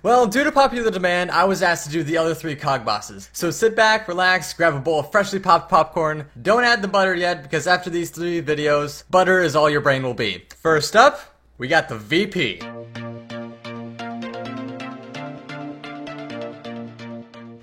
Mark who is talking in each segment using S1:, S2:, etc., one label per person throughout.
S1: Well, due to popular demand, I was asked to do the other 3 cog bosses. So sit back, relax, grab a bowl of freshly popped popcorn. Don't add the butter yet, because after these 3 videos, butter is all your brain will be. First up, we got the VP.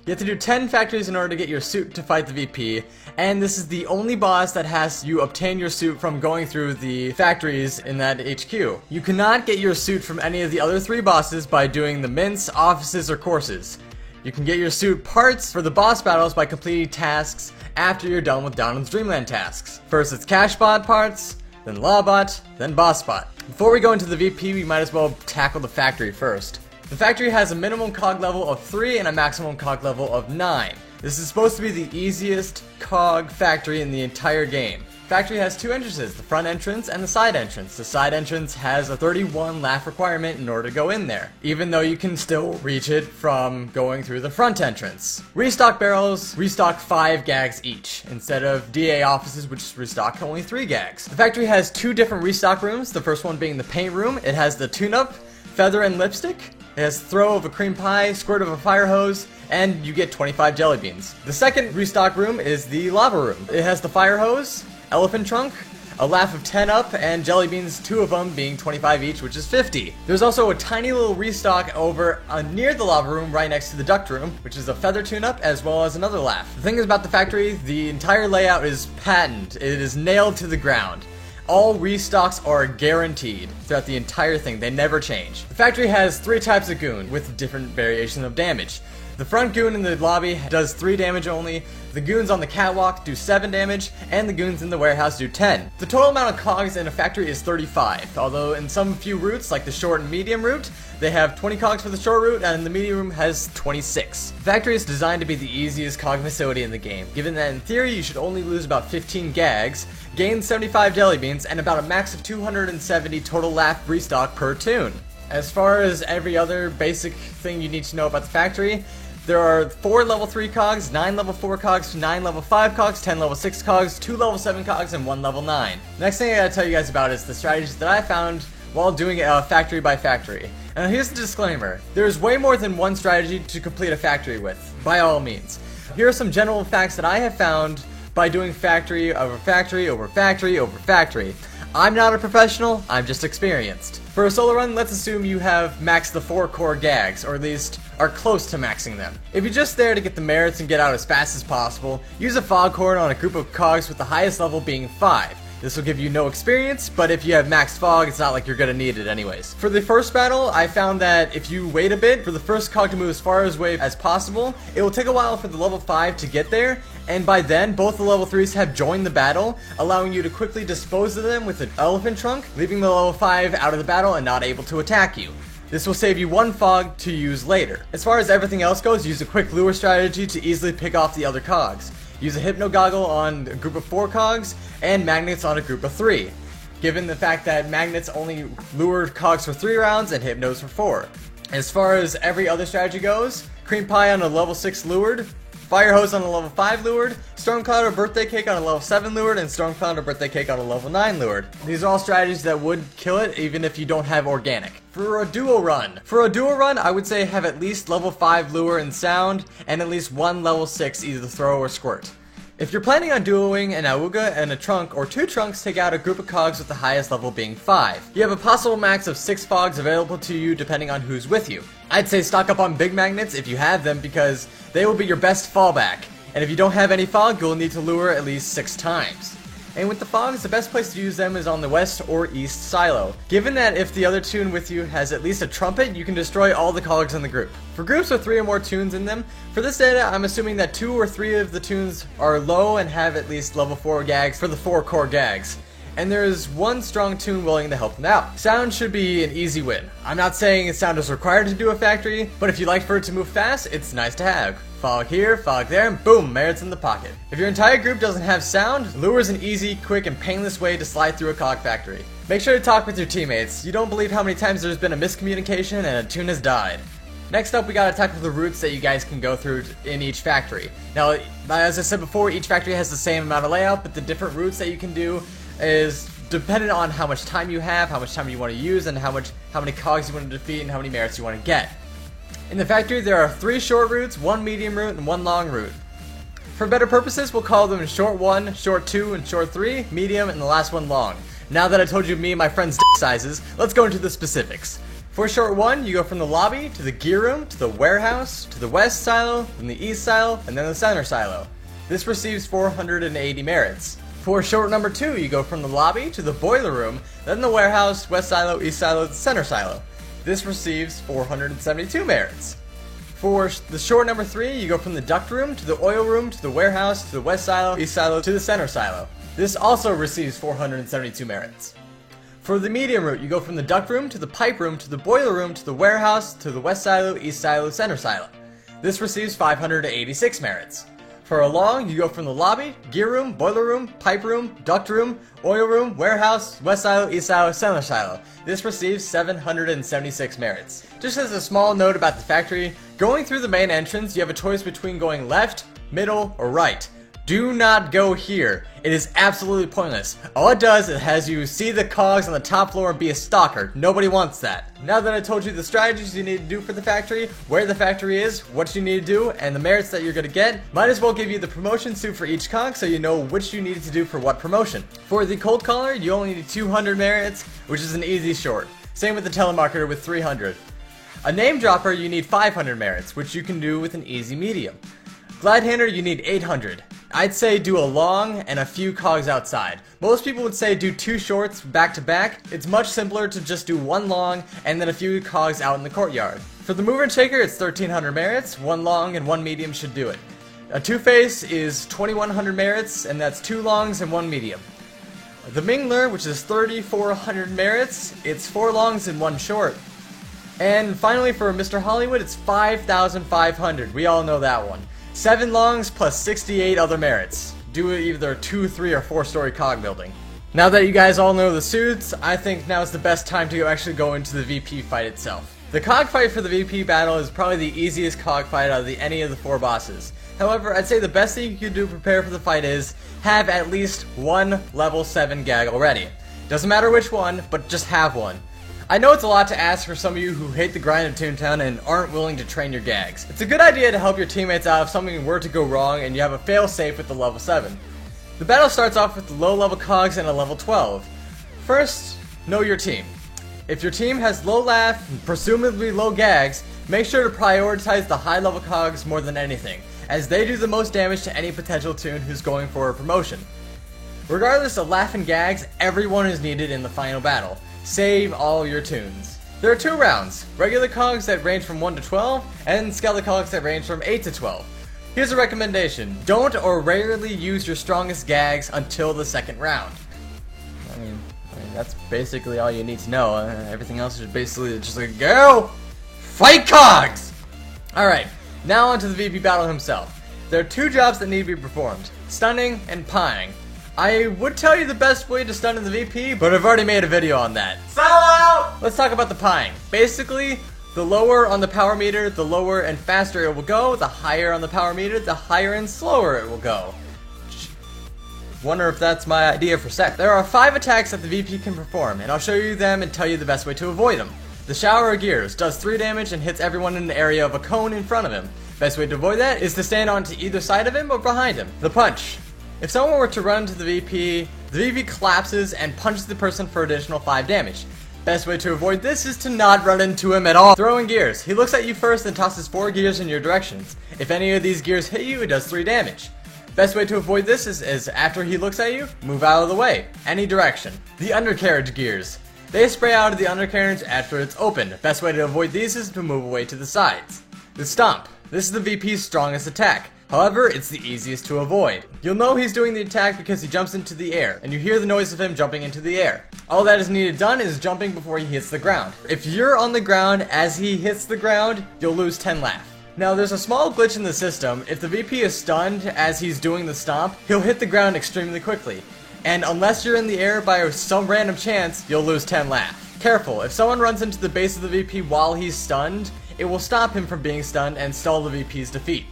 S1: You have to do 10 factories in order to get your suit to fight the VP, and this is the only boss that has you obtain your suit from going through the factories in that HQ. You cannot get your suit from any of the other 3 bosses by doing the mints, offices, or courses. You can get your suit parts for the boss battles by completing tasks after you're done with Donald's Dreamland tasks. First it's Cashbot parts, then Lawbot, then Bossbot. Before we go into the VP, we might as well tackle the factory first. The factory has a minimum cog level of 3 and a maximum cog level of 9. This is supposed to be the easiest cog factory in the entire game. The factory has 2 entrances, the front entrance and the side entrance. The side entrance has a 31 laugh requirement in order to go in there, even though you can still reach it from going through the front entrance. Restock barrels restock 5 gags each, instead of DA offices which restock only 3 gags. The factory has 2 different restock rooms, the first one being the paint room. It has the tune-up, feather and lipstick. It has throw of a cream pie, squirt of a fire hose, and you get 25 jelly beans. The second restock room is the lava room. It has the fire hose, elephant trunk, a laugh of 10 up, and jelly beans, 2 of them being 25 each, which is 50. There's also a tiny little restock over near the lava room right next to the duct room, which is a feather tune-up as well as another laugh. The thing is about the factory, the entire layout is patent. It is nailed to the ground. All restocks are guaranteed throughout the entire thing. They never change. The factory has 3 types of goon with different variations of damage. The front goon in the lobby does 3 damage only, the goons on the catwalk do 7 damage, and the goons in the warehouse do 10. The total amount of cogs in a factory is 35, although in some few routes, like the short and medium route, they have 20 cogs for the short route, and the medium route has 26. The factory is designed to be the easiest cog facility in the game, given that in theory you should only lose about 15 gags, gain 75 jelly beans, and about a max of 270 total laugh restock per tune. As far as every other basic thing you need to know about the factory, there are 4 level 3 cogs, 9 level 4 cogs, 9 level 5 cogs, 10 level 6 cogs, 2 level 7 cogs, and 1 level 9. Next thing I gotta tell you guys about is the strategies that I found while doing it factory by factory. And here's the disclaimer. There's way more than one strategy to complete a factory with, by all means. Here are some general facts that I have found by doing factory over factory over factory over factory. I'm not a professional, I'm just experienced. For a solo run, let's assume you have maxed the 4 core gags, or at least are close to maxing them. If you're just there to get the merits and get out as fast as possible, use a foghorn on a group of cogs with the highest level being 5. This will give you no experience, but if you have maxed fog, it's not like you're gonna need it anyways. For the first battle, I found that if you wait a bit for the first cog to move as far away as possible, it will take a while for the level 5 to get there, and by then, both the level 3s have joined the battle, allowing you to quickly dispose of them with an elephant trunk, leaving the level 5 out of the battle and not able to attack you. This will save you 1 fog to use later. As far as everything else goes, use a quick lure strategy to easily pick off the other cogs. Use a Hypno Goggle on a group of 4 cogs, and Magnets on a group of 3, given the fact that Magnets only lure cogs for 3 rounds and Hypnos for 4. As far as every other strategy goes, Cream Pie on a level 6 lured, Fire Hose on a level 5 lured, Storm Cloud or Birthday Cake on a level 7 lured, and Storm Cloud or Birthday Cake on a level 9 lured. These are all strategies that would kill it even if you don't have Organic. For a duo run, I would say have at least level 5 lure and sound, and at least 1 level 6 either throw or squirt. If you're planning on duoing an Auga and a trunk, or 2 trunks, take out a group of cogs with the highest level being 5. You have a possible max of 6 fogs available to you depending on who's with you. I'd say stock up on big magnets if you have them, because they will be your best fallback. And if you don't have any fog, you'll need to lure at least 6 times. And with the fogs, the best place to use them is on the west or east silo, given that if the other tune with you has at least a trumpet, you can destroy all the cogs in the group. For groups with 3 or more tunes in them, for this data I'm assuming that 2 or 3 of the tunes are low and have at least level 4 gags for the 4 core gags. And there is 1 strong tune willing to help them out. Sound should be an easy win. I'm not saying sound is required to do a factory, but if you like for it to move fast, it's nice to have. Fog here, fog there, and boom, merits in the pocket. If your entire group doesn't have sound, lure is an easy, quick, and painless way to slide through a cog factory. Make sure to talk with your teammates. You don't believe how many times there's been a miscommunication and a tune has died. Next up, we gotta tackle the routes that you guys can go through in each factory. Now, as I said before, each factory has the same amount of layout, but the different routes that you can do is dependent on how much time you have, how much time you want to use, and how many cogs you want to defeat, and how many merits you want to get. In the factory, there are 3 short routes, 1 medium route, and 1 long route. For better purposes, we'll call them short 1, short 2, and short 3, medium, and the last one long. Now that I told you me and my friend's dick sizes, let's go into the specifics. For short 1, you go from the lobby, to the gear room, to the warehouse, to the west silo, then the east silo, and then the center silo. This receives 480 merits. For short number 2, you go from the lobby, to the boiler room, then the warehouse, west silo, east silo, center silo. This receives 472 merits. For the short number 3, you go from the duct room, to the oil room, to the warehouse, to the west silo, east silo, to the center silo. This also receives 472 merits. For the medium route, you go from the duct room, to the pipe room, to the boiler room, to the warehouse, to the west silo, east silo, center silo. This receives 586 merits. For a long, you go from the lobby, gear room, boiler room, pipe room, duct room, oil room, warehouse, west silo, east silo, center silo. This receives 776 merits. Just as a small note about the factory, going through the main entrance, you have a choice between going left, middle, or right. Do not go here. It is absolutely pointless. All it does is has you see the cogs on the top floor and be a stalker. Nobody wants that. Now that I told you the strategies you need to do for the factory, where the factory is, what you need to do, and the merits that you're going to get, might as well give you the promotion suit for each cog so you know which you need to do for what promotion. For the cold caller, you only need 200 merits, which is an easy short. Same with the telemarketer with 300. A name dropper, you need 500 merits, which you can do with an easy medium. Glide hander, you need 800. I'd say do a long and a few cogs outside. Most people would say do 2 shorts back to back. It's much simpler to just do 1 long and then a few cogs out in the courtyard. For the mover and shaker, it's 1300 merits. 1 long and 1 medium should do it. A two-face is 2100 merits, and that's 2 longs and 1 medium. The Mingler, which is 3400 merits, it's 4 longs and 1 short. And finally for Mr. Hollywood, it's 5500. We all know that one. 7 longs plus 68 other merits. Do either 2, 3, or 4-story cog building. Now that you guys all know the suits, I think now is the best time to actually go into the VP fight itself. The cog fight for the VP battle is probably the easiest cog fight out of any of the 4 bosses. However, I'd say the best thing you can do to prepare for the fight is have at least 1 level 7 gag already. Doesn't matter which one, but just have one. I know it's a lot to ask for some of you who hate the grind of Toontown and aren't willing to train your gags. It's a good idea to help your teammates out if something were to go wrong and you have a fail-safe with the level 7. The battle starts off with the low-level cogs and a level 12. First, know your team. If your team has low laugh and presumably low gags, make sure to prioritize the high-level cogs more than anything, as they do the most damage to any potential toon who's going for a promotion. Regardless of laugh and gags, everyone is needed in the final battle. Save all your toons. There are 2 rounds, regular cogs that range from 1 to 12, and skeleton cogs that range from 8 to 12. Here's a recommendation, don't or rarely use your strongest gags until the 2nd round. I mean that's basically all you need to know. Everything else is basically just like, go! Fight cogs! Alright, now on to the VP battle himself. There are 2 jobs that need to be performed, stunning and pieing. I would tell you the best way to stun in the VP, but I've already made a video on that. Sell out! Let's talk about the pieing. Basically, the lower on the power meter, the lower and faster it will go. The higher on the power meter, the higher and slower it will go. Wonder if that's my idea for sec. There are 5 attacks that the VP can perform, and I'll show you them and tell you the best way to avoid them. The Shower of Gears does 3 damage and hits everyone in the area of a cone in front of him. Best way to avoid that is to stand onto either side of him or behind him. The Punch. If someone were to run into the VP collapses and punches the person for additional 5 damage. Best way to avoid this is to not run into him at all. Throwing gears. He looks at you first and tosses 4 gears in your directions. If any of these gears hit you, it does 3 damage. Best way to avoid this is after he looks at you, move out of the way, any direction. The undercarriage gears. They spray out of the undercarriage after it's open. Best way to avoid these is to move away to the sides. The Stomp. This is the VP's strongest attack. However, it's the easiest to avoid. You'll know he's doing the attack because he jumps into the air, and you hear the noise of him jumping into the air. All that is needed done is jumping before he hits the ground. If you're on the ground as he hits the ground, you'll lose 10 laugh. Now there's a small glitch in the system. If the VP is stunned as he's doing the stomp, he'll hit the ground extremely quickly. And unless you're in the air by some random chance, you'll lose 10 laugh. Careful, if someone runs into the base of the VP while he's stunned, it will stop him from being stunned and stall the VP's defeat.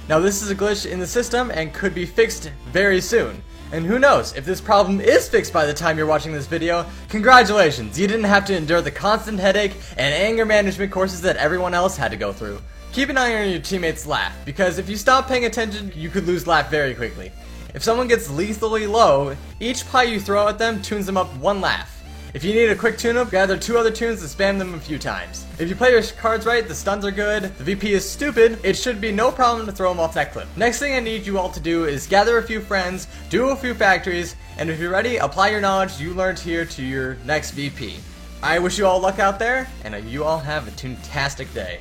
S1: Now this is a glitch in the system and could be fixed very soon. And who knows, if this problem is fixed by the time you're watching this video, congratulations, you didn't have to endure the constant headache and anger management courses that everyone else had to go through. Keep an eye on your teammates' laugh, because if you stop paying attention, you could lose laugh very quickly. If someone gets lethally low, each pie you throw at them tunes them up 1 laugh. If you need a quick tune-up, gather 2 other tunes and spam them a few times. If you play your cards right, the stuns are good, the VP is stupid, it should be no problem to throw him off that cliff. Next thing I need you all to do is gather a few friends, do a few factories, and if you're ready, apply your knowledge you learned here to your next VP. I wish you all luck out there, and you all have a toontastic day.